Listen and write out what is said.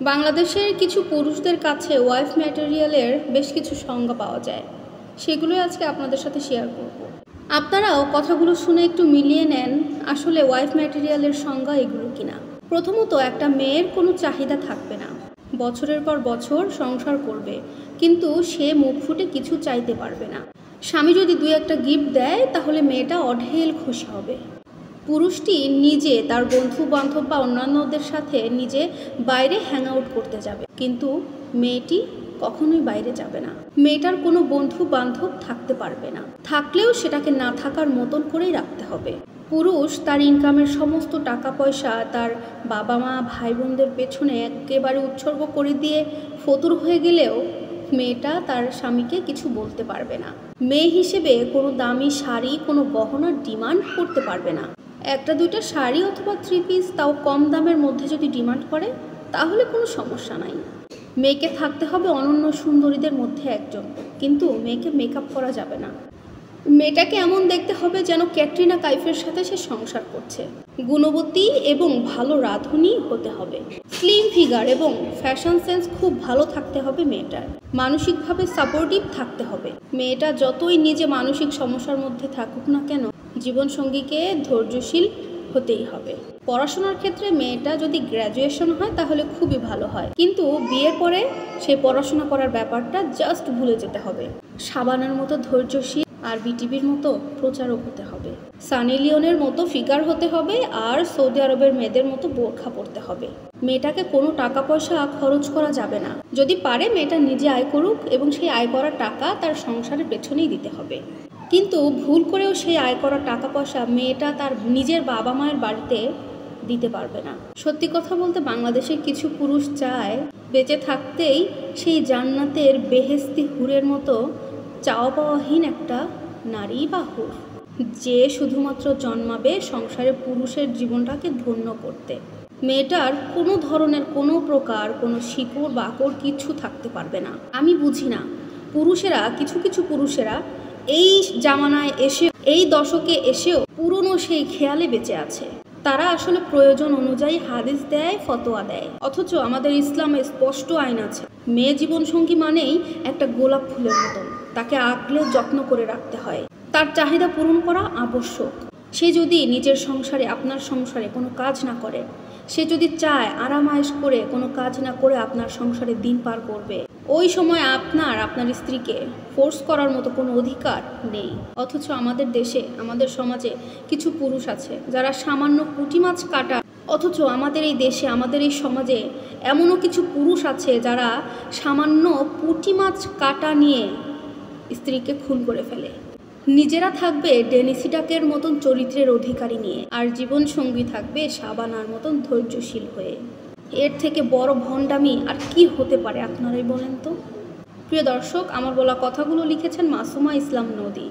বাংলাদেশের কিছু পুরুষদের কাছে ওয়াইফ ম্যাটেরিয়ালের বেশ কিছু সংজ্ঞা পাওয়া যায়, সেগুলোই আজকে আপনাদের সাথে শেয়ার করব। আপনারাও কথাগুলো শুনে একটু মিলিয়ে নেন আসলে ওয়াইফ ম্যাটেরিয়ালের সংজ্ঞা এগুলো কিনা। প্রথমত, একটা মেয়ের কোনো চাহিদা থাকবে না, বছরের পর বছর সংসার করবে, কিন্তু সে মুখ ফুটে কিছু চাইতে পারবে না। স্বামী যদি দুই একটা গিফট দেয় তাহলে মেয়েটা অঢেল খুশি হবে। পুরুষটি নিজে তার বন্ধু বান্ধব বা অন্যান্যদের সাথে নিজে বাইরে হ্যাং আউট করতে যাবে, কিন্তু মেয়েটি কখনোই বাইরে যাবে না। মেয়েটার কোনো বন্ধু বান্ধব থাকতে পারবে না, থাকলেও সেটাকে না থাকার মতন করেই রাখতে হবে। পুরুষ তার ইনকামের সমস্ত টাকা পয়সা তার বাবা মা ভাই বোনদের পেছনে একেবারে উৎসর্গ করে দিয়ে ফতুর হয়ে গেলেও মেয়েটা তার স্বামীকে কিছু বলতে পারবে না। মেয়ে হিসেবে কোনো দামি শাড়ি, কোনো গহনার ডিমান্ড করতে পারবে না। একটা দুইটা শাড়ি অথবা 3 পিস, তাও কম দামের মধ্যে যদি ডিমান্ড করে তাহলে কোনো সমস্যা নাই। মেয়েকে থাকতে হবে অনন্য সুন্দরীদের মধ্যে একজন, কিন্তু মেয়েকে মেকআপ করা যাবে না। মেয়েটাকে এমন দেখতে হবে যেন ক্যাটরিনা কাইফের সাথে সে সংসার করছে। গুণবতী এবং ভালো রাঁধুনি হতে হবে। স্লিম ফিগার এবং ফ্যাশন সেন্স খুব ভালো থাকতে হবে মেয়েটার। মানসিকভাবে সাপোর্টিভ থাকতে হবে। মেয়েটা যতই নিজে মানসিক সমস্যার মধ্যে থাকুক না কেন, জীবনসঙ্গীকে ধৈর্যশীল হতেই হবে। পড়াশোনার ক্ষেত্রে মেয়েটা যদি গ্র্যাজুয়েশন হয় তাহলে খুবই ভালো হয়, কিন্তু বিয়ের পরে সে পড়াশোনা করার ব্যাপারটা জাস্ট ভুলে যেতে হবে। শাবানার মতো ধৈর্যশীল আর বিটিভির মতো প্রচারক হতে হবে। সানি লিওনের মতো ফিগার হতে হবে, আর সৌদি আরবের মেয়েদের মতো বোরখা পরতে হবে। মেয়েটাকে কোনো টাকা পয়সা খরচ করা যাবে না। যদি পারে মেয়েটা নিজে আয় করুক এবং সেই আয় করা টাকা তার সংসারের পেছনেই দিতে হবে, কিন্তু ভুল করেও সেই আয় করা টাকা পয়সা মেয়েটা তার নিজের বাবা মায়ের বাড়িতে দিতে পারবে না। সত্যি কথা বলতে বাংলাদেশের কিছু পুরুষ চায় বেঁচে থাকতেই সেই জান্নাতের বেহেস্তি হুরের মতো চাওয়া পাওয়াহীন একটা নারী বা হুর, যে শুধুমাত্র জন্মাবে সংসারে পুরুষের জীবনটাকে ধন্য করতে। মেয়েটার কোনো ধরনের কোনো প্রকার কোনো শিকড় বাকড় কিছু থাকতে পারবে না। আমি বুঝি না পুরুষেরা, কিছু কিছু পুরুষেরা এই জামানায় এসে, এই দশকে এসেও পুরনো সেই খেয়ালে বেঁচে আছে। তারা আসলে প্রয়োজন অনুযায়ী হাদিস দেয়, ফতোয়া দেয়, অথচ আমাদের ইসলামে স্পষ্ট আইন আছে। মেয়ে জীবনসঙ্গী মানেই একটা গোলাপ ফুলের মতন, তাকে আগলে যত্ন করে রাখতে হয়, তার চাহিদা পূরণ করা আবশ্যক। সে যদি নিজের সংসারে, আপনার সংসারে কোনো কাজ না করে, সে যদি চায় আরাম আয়েশ করে কোনো কাজ না করে আপনার সংসারে দিন পার করবে, ওই সময় আপনার স্ত্রীকে ফোর্স করার মতো কোনো অধিকার নেই। অথচ আমাদের দেশে, আমাদের সমাজে কিছু পুরুষ আছে যারা সামান্য পুঁটি মাছ কাটা, অথচ আমাদের এই দেশে, আমাদের এই সমাজে এমনও কিছু পুরুষ আছে যারা সামান্য পুঁটি মাছ কাটা নিয়ে স্ত্রীকে খুন করে ফেলে। নিজেরা থাকবে ডেনিসি ডাকের মতন চরিত্রের অধিকারী নিয়ে, আর জীবনসঙ্গী থাকবে শাবানার মতন ধৈর্যশীল হয়ে। এর থেকে বড় ভণ্ডামি আর কি হতে পারে আপনারাই বলেন তো। প্রিয় দর্শক, আমার বলা কথাগুলো লিখেছেন মাসুমা ইসলাম নদী।